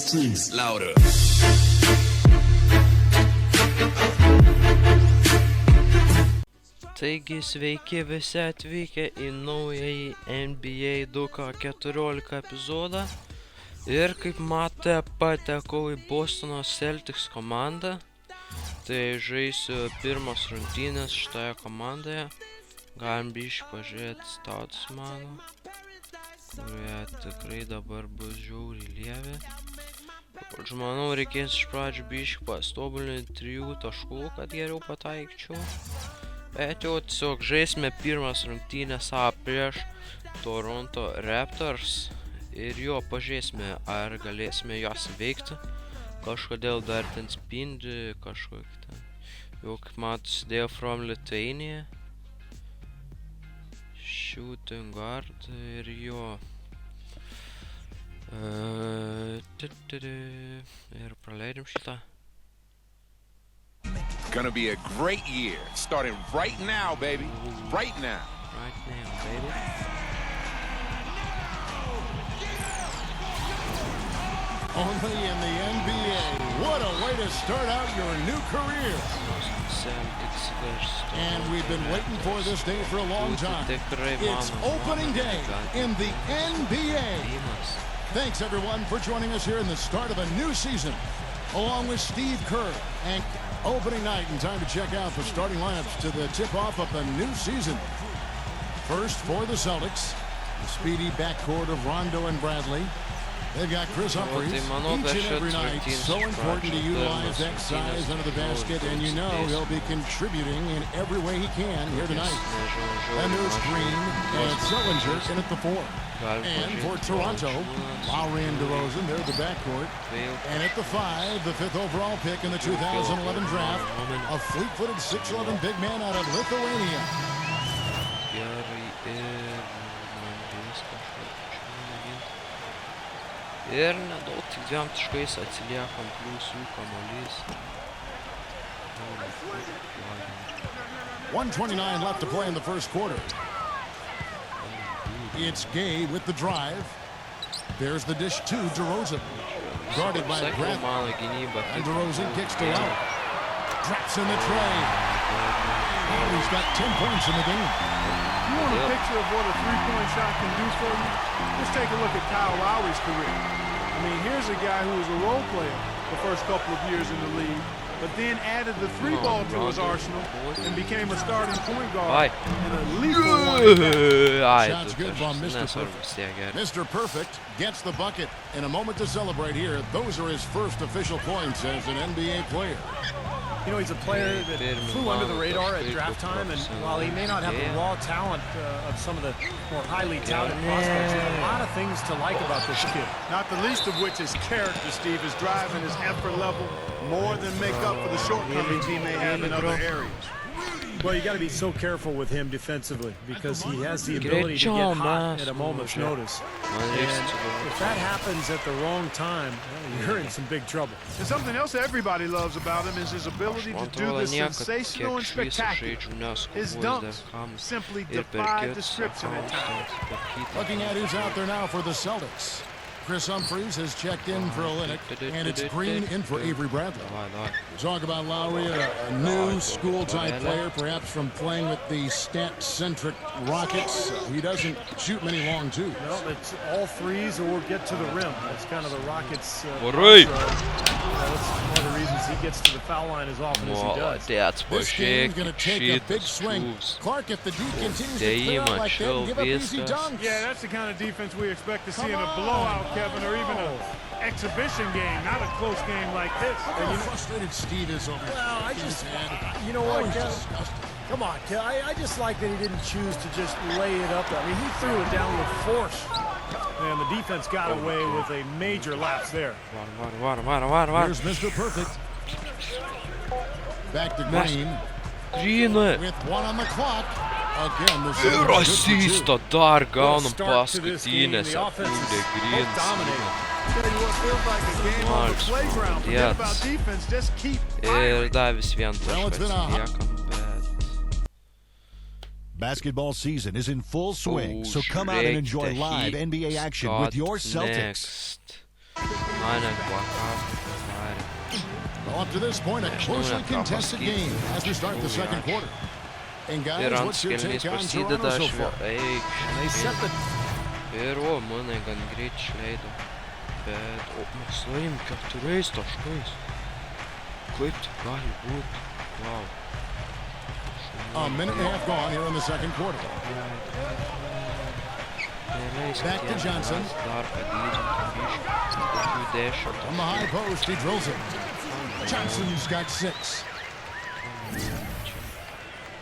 Please. Louder. Taigi sveiki visi atvykę į naująjį NBA2k14 epizodą. Ir kaip matote, patekau į Bostono Celtics komandą. Tai žaisiu pirmas rungtynės šitoje komandoje. Galim biškį pažiūrėti status mano, kurie tikrai dabar bus žiauriai lievi. Aš manau, reikės iš pradžių biškį pastobulinti 3 taškų, kad geriau pataikčiau. Bet jau tiesiog žaisime pirmas rungtynės prieš Toronto Raptors. Ir jo pažiūrėsime, ar galėsime juos įveikti. Kažkodėl dar ten spindi kažkokį ten. Jau kaip matosi, dėjo from Lithuania. Shooting guard ir jo. Ir praleidžiam šitą. Gonna be a great year, starting right now, baby. Right now. Right now, baby. Only in the NBA. What a way to start out your new career. And we've been waiting for this day for a long time. It's opening day in the NBA. Thanks, everyone, for joining us here in the start of a new season, along with Steve Kerr. And opening night, and time to check out the starting lineups to the tip-off of the new season. First, for the Celtics, the speedy backcourt of Rondo and Bradley. They've got Chris Humphries each and every night. So important to utilize that size under the basket, and you know he'll be contributing in every way he can here tonight. And there's Green and Sillinger in at the 4. And for Toronto, Lowry and DeRozan, they're the backcourt. And at the 5, the 5th overall pick in the 2011 draft, a fleet-footed 6'11" big man out of Lithuania. Ir nedaug, tik 2 taškais atsiliekam, plius jų kamuolys. 1:29 left to play in the first quarter. It's Gay with the drive. There's the dish to DeRozan. Guarded by Bradley. And DeRozan kicks to out. Drops in the tray. And he's got 10 points in the game. You want a picture of what a three-point shot can do for you? Let's take a look at Kyle Lowry's career. I mean, here's a guy who was a role player the first couple of years in the league, but then added the 3-ball to his arsenal and became a starting point guard and a lethal one. Shots good from Mr. Perfect. Mr. Perfect gets the bucket. In a moment to celebrate here, those are his first official points as an NBA player. You know, he's a player that flew under the radar at draft time, and while he may not have the raw talent of some of the more highly touted prospects, there's a lot of things to like about this kid. Not the least of which is character, Steve. His drive and his effort level more than make up for the shortcomings he may have in other areas. Well, you got to be so careful with him defensively because he has the ability to get hot at a moment's notice. And if that happens at the wrong time, well, you're in some big trouble. And something else everybody loves about him is his ability to do the sensational and spectacular. His dunks simply defy description at times. Looking at who's out there now for the Celtics. Chris Humphries has checked in for Olynyk, and it's Green in for Avery Bradley. Talk about Lowry, a new school-type player, perhaps from playing with the stat-centric Rockets. He doesn't shoot many long twos. No, it's all threes or get to the rim. That's kind of the Rockets. That's one of the reasons he gets to the foul line as often as he does. This game's going to take a big swing. Clark, if the D continues to clear out like that, give up easy dunks. Yeah, that's the kind of defense we expect to see in a blowout, Kevin, or even an exhibition game, not a close game like this. And you know, frustrated Steve is over. Well, I just, you know what, Kevin? Come on, Kevin. I just like that he didn't choose to just lay it up. I mean, he threw it down with force. And the defense got away with a major lapse there. Here's Mr. Perfect. Back to Green. With 1 on the clock. Again, this is Rasista dar gaunam paskutinę sekundę Green. Ir dar vis vien taškas liekam, bet... Basketball season is in full swing, so come out and enjoy live NBA action with your Celtics. mane plakatą pavarė. Well, up to this point, a closely contested game as we start the second quarter. And guys, Ir what's your antras take on prasideda, Toronto so far? Ir mane gan greit išleido. Bet, mes laim 4 taškais. Kaip tai gali būti? Wow. A minute and a half gone here in the second quarter. Back to Johnson. From the high post, he drills it. Johnson's got 6.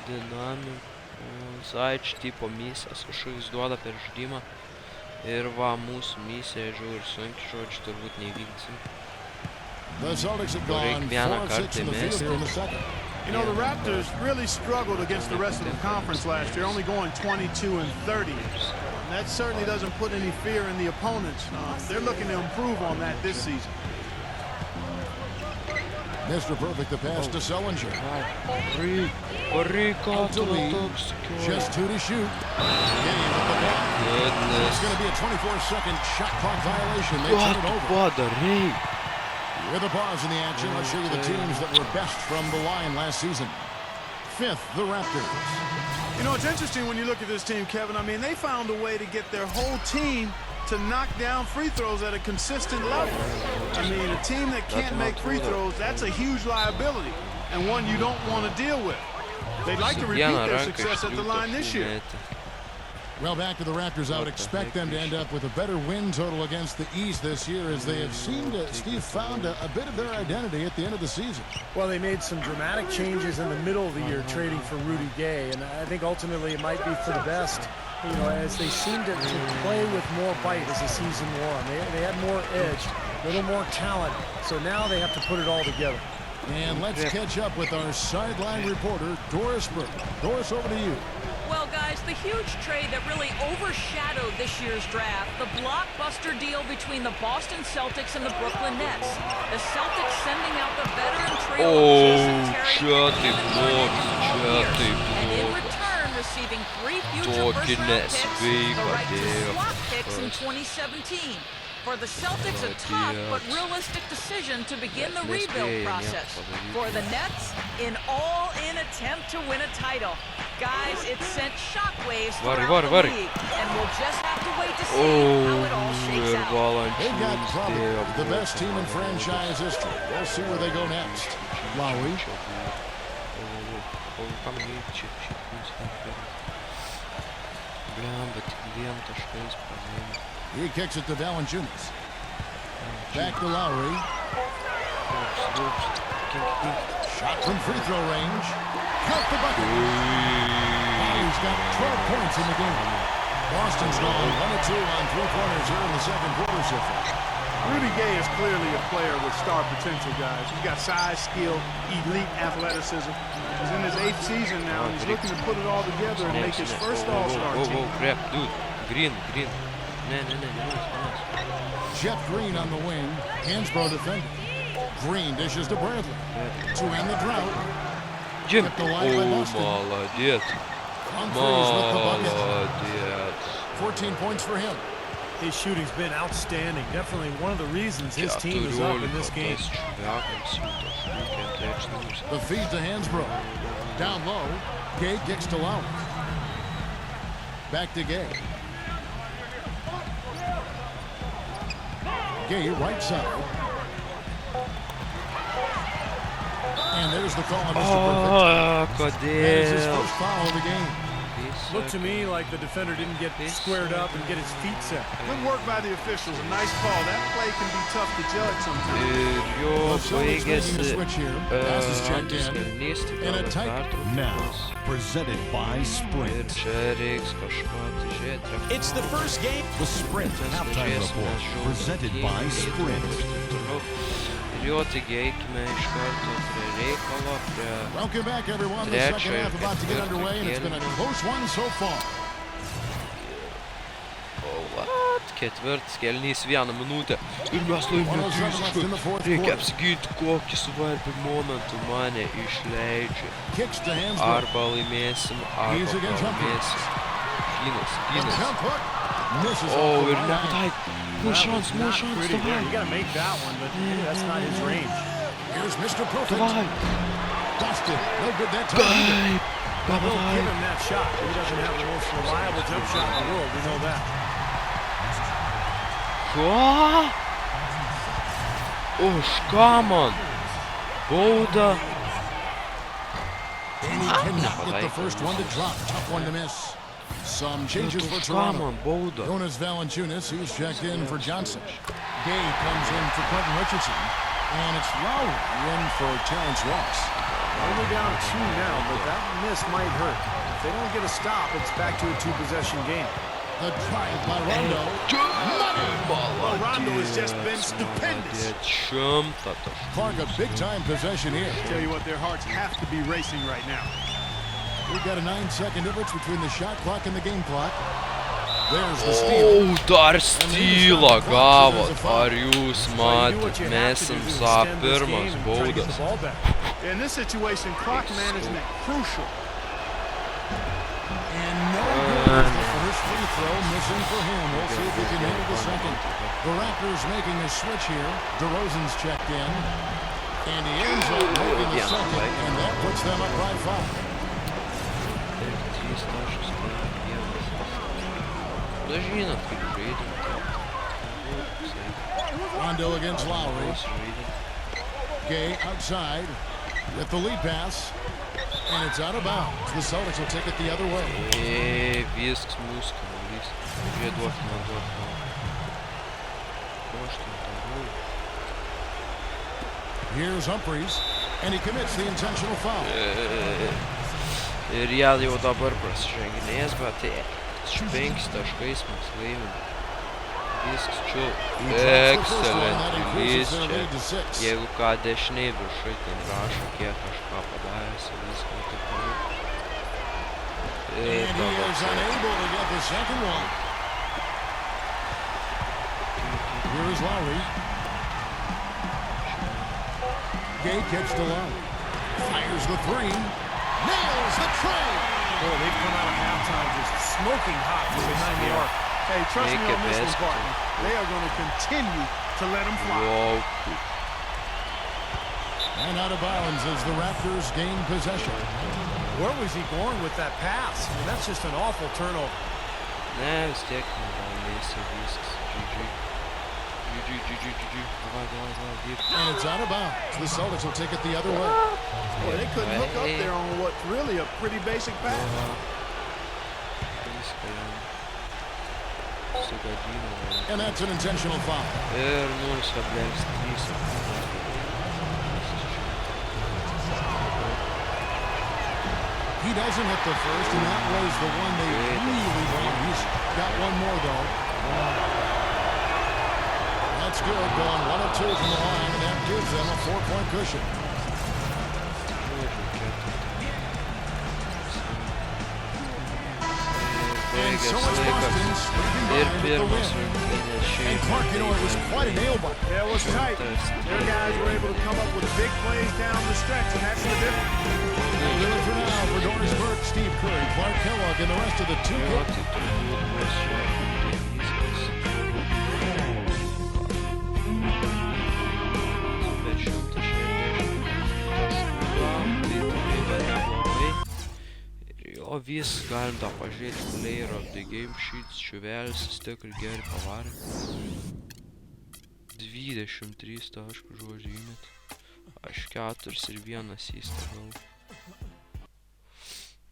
Dinamikos, Ačiū tipo misijas, kažkoks duoda per žaidimą. Ir va, mūsų misija, žiūrėjau, sunkiai žodžiu, turbūt neįvykdysim. The Celtics have gone 4-6 in the field here in the second. You know, the Raptors really struggled against the rest of the conference last year, only going 22-30. That certainly doesn't put any fear in the opponents. They're looking to improve on that this season. Mr. Perfect, the pass to Sellinger. Out to lead. Just 2 to shoot. Getting with the ball. It's going to be a 24-second shot clock violation. They turn it over. With a pause in the action, I'll show you the teams that were best from the line last season. 5th, the Raptors. You know, it's interesting when you look at this team, Kevin. I mean, they found a way to get their whole team to knock down free throws at a consistent level. I mean, a team that can't make free throws, that's a huge liability and one you don't want to deal with. They'd like to repeat their success at the line this year. Well, back to the Raptors, I would expect them to end up with a better win total against the East this year, as they have seemed to, Steve, found a bit of their identity at the end of the season. Well, they made some dramatic changes in the middle of the year, trading for Rudy Gay, and I think ultimately it might be for the best, you know, as they seemed to play with more bite as the season wore on. They had more edge, a little more talent, so now they have to put it all together. And let's catch up with our sideline reporter, Doris Burke. Doris, over to you. Well, guys, the huge trade that really overshadowed this year's draft, the blockbuster deal between the Boston Celtics and the Brooklyn Nets. The Celtics sending out the veteran trio of Jason Terry and in return receiving 3 future first-round picks, the right to swap picks in 2017. For the Celtics, a tough but realistic decision to begin the rebuild process. For the Nets, an all-in attempt to win a title. Guys, it sent shockwaves throughout the league, and we'll just have to wait to see how it all shakes out. They've got probably the best team in franchise history. We'll see where they go next. Lowry. He kicks it to Valanciunas. Back to Lowry. Shot from free throw range. Count the bucket. Lowry's got 12 points in the game. Boston's gone 1-2 on 3-pointers here in the second quarter so far. Rudy Gay is clearly a player with star potential, guys. He's got size, skill, elite athleticism. He's in his 8th season now, and he's looking to put it all together and make his first All-Star team. Whoa, crap, dude. Green. Jeff Green on the wing. Hansbrough defending. Green dishes to Bradley. To end the drought. Jim. Kept alive by Boston. Молодец. Humphries with the bucket. 14 points for him. His shooting's been outstanding. Definitely one of the reasons his team is up in this game. The feed to Hansbrough. Down low. Gay kicks to Lowry. Back to Gay. Gay right side. And there's the call on Mr. Perfect. That is his first foul of the game. Looked to me like the defender didn't get squared up and get his feet set. Good work by the officials. A nice call. That play can be tough to judge sometimes. And a tight now presented by Sprint. It's the first game. The Sprint halftime report presented by Sprint. Welcome back, everyone. The second half about to get underway, and it's been a close one so far. Ketvirtas kėlinys 1 minutę. Ir mes laimėjome. Reikia apsiginti, kokį svarbį momentų mane išleidžia. Arba laimėsim, arba pralaimėsim. Gynas. Misses O, off the ir right nepataik. More shots, Pretty there. davai. You got to make that one, but that's not his range. Here's Mr. Perfect. Davai. Dusted. No good that time either. Taip. We'll give Davai. him that shot. He doesn't have the most reliable jump shot in the world. We know that. Ką? Už ką man? Bauda. And he cannot get the first one to drop. Tough one to miss. Some changes for Už ką Toronto. man? Bauda. Jonas Valanciunas, he's checked in for Johnson. Gay comes in for Quentin Richardson. And it's Lowry in for Terrence Ross. Only down 2 now, but that miss might hurt. If they don't get a stop, it's back to a 2-possession game. The drive by Rondo. Well, Rondo has just been stupendous. Clark, a big-time possession here. Tell you what, their hearts have to be racing right now. We've got a 9-second difference between the shot clock and the game clock. There's the steal. O, dar stylą gavot. Ar jūs matėt? Mesim sa pirmas baudas. In this situation, clock management crucial. And no good. The first free throw missing for him. We'll see if he can handle the second. The Raptors making a switch here. DeRozan's checked in. And he ends up making the second. And that puts them up by 5. Rondo against Lowry. Gay outside with the lead pass. And it's out of bounds. The Celtics will take it the other way. Viskas mūsų kamuolys. Žiūrėk, duok man. Here's Humphries. And he commits the intentional foul. Ir jie jau dabar prasiženginės, bet 5 taškais mes laimim. Viskas čia. Excellent release čia. Jeigu ką dešiniai viršai, ten rašo, kiek kažką padaręs. Viską taip toliau. And he is unable to get the second one. Here is Lowry. Gay kicks to Lowry. Fires the 3. Nails the tray. Boy, they've come out of halftime just smoking hot from behind the arc. Hey, trust me on this one, partner. They are going to continue to let them fly. Wow. And out of bounds as the Raptors gain possession. Where was he going with that pass? I mean, that's just an awful turnover. Ne, vis tiek negalėsi viskas. GG. And it's out of bounds. The Celtics will take it the other way. Boy, they couldn't hook up there on what's really a pretty basic pass. And that's an intentional foul. Ir 0,3. He doesn't hit the first, and that was the one they really wanted. He's got one more, though. That's good. Going 1 of 2 from the line, and that gives them a 4-point cushion. And so it's Boston sweeping by with the win. And Clark, you know, it was quite a nail-biter. Yeah, it was tight. Their guys were able to come up with big plays down the stretch, and that's the difference. That'll do it for now. For Doris Burke, Steve Curry, Clark Kellogg, and the rest of the 2K. O vis galim tą pažiūrėti, player of the game sheets, Čiuvelis, tikrai geri pavarė. 23 taškų žodžiu įmet. Aš 4 ir 1 įstagau.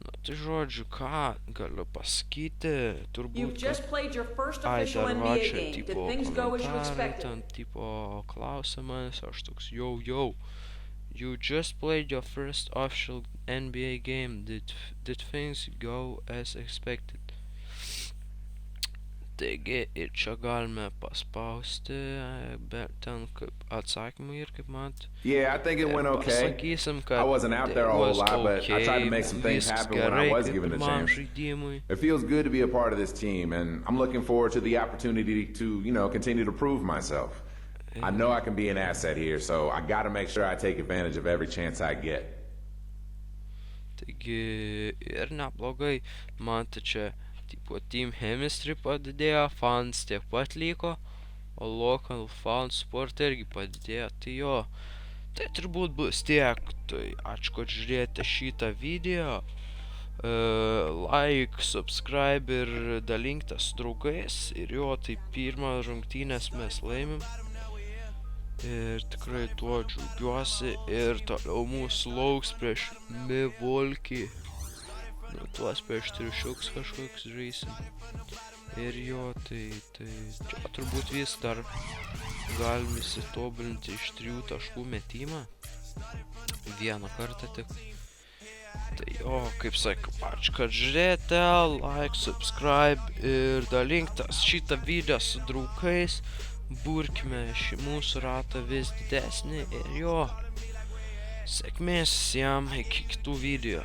Na tai žodžiu, ką galiu pasakyti, turbūt, kad ai dar va čia tipo komentarai, ten tipo klausimas, aš toks jau. You just played your first official NBA game. Did things go as expected? Taigi, ir čia galime paspausti, bet ten kaip atsakymai ir kaip mat. Yeah, I think it went okay. Pasakysim, kad I wasn't out there a whole lot, but I tried to make some things happen when I was given the chance. It feels good to be a part of this team, and I'm looking forward to the opportunity to, continue to prove myself. I know I can be an asset here, so I got to make sure I take advantage of every chance I get. Taigi, ir neblogai, man tai čia tipo team chemistry padidėjo, fans tiek pat liko, o local fan support irgi padidėjo, tai jo, tai turbūt bus tiek, tai ačiū, kad žiūrėjote šitą video, like, subscribe ir dalinkite su draugais, ir jo, tai pirmą rungtynės mes laimim, ir tikrai tuo džiaugiuosi, ir toliau mūsų lauks prieš Milwaukee, nu tuos prieš triušiuks kažkoks žaisim, ir jo, tai čia turbūt vis dar galim įsitobulinti iš 3 taškų metimą, vieną kartą tik. Tai jo, kaip sakau, ačiū, kad žiūrėjote, like, subscribe ir dalinkite šitą video su draugais, burkime mūsų ratą vis didesnį ir jo, sėkmės jam iki kitų video.